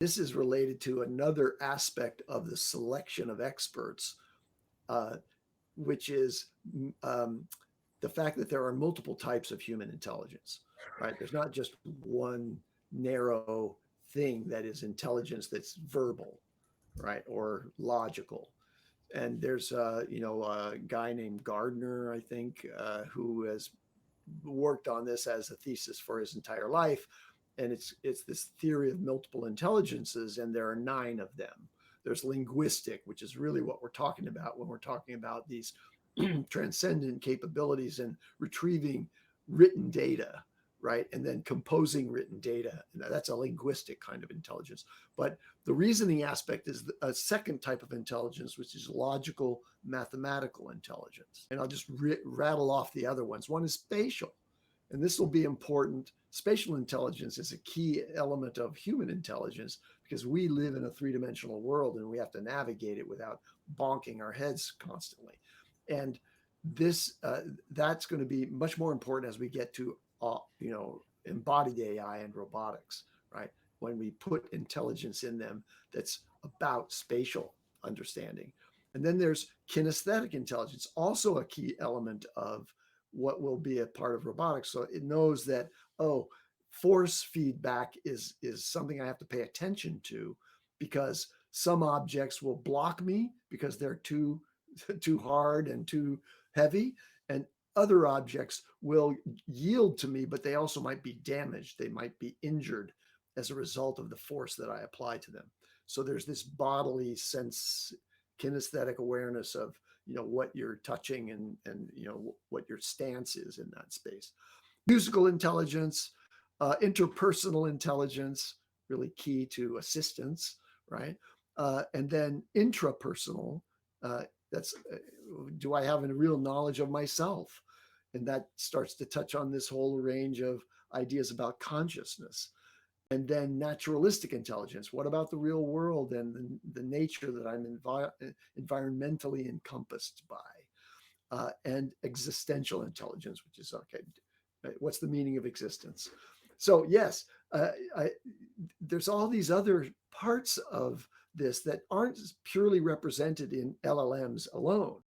This is related to another aspect of the selection of experts, uh, which is um, the fact that there are multiple types of human intelligence, right? There's not just one narrow thing that is intelligence that's verbal, right, or logical. And there's a guy named Gardner, I think, who has worked on this as a thesis for his entire life. And it's this theory of multiple intelligences, and there are 9 of them. There's linguistic, which is really what we're talking about when we're talking about these transcendent capabilities and retrieving written data, right? And then composing written data. That's a linguistic kind of intelligence. But the reasoning aspect is a second type of intelligence, which is logical mathematical intelligence. And I'll just rattle off the other ones. One is spatial, and this will be important. Spatial intelligence is a key element of human intelligence because we live in a 3-dimensional world and we have to navigate it without bonking our heads constantly. And this that's going to be much more important as we get to embodied AI and robotics, right? When we put intelligence in them that's about spatial understanding. And then there's kinesthetic intelligence, also a key element of what will be a part of robotics. So it knows that, oh, force feedback is something I have to pay attention to because some objects will block me because they're too hard and too heavy, and other objects will yield to me, but they also might be damaged. They might be injured as a result of the force that I apply to them. So there's this bodily sense, kinesthetic awareness of what you're touching and what your stance is in that space. Musical intelligence, interpersonal intelligence, really key to assistance, right? And then intrapersonal, that's do I have a real knowledge of myself? And that starts to touch on this whole range of ideas about consciousness. And then naturalistic intelligence. What about the real world and the nature that I'm environmentally encompassed by? And existential intelligence, which is okay. What's the meaning of existence? So yes, there's all these other parts of this that aren't purely represented in LLMs alone.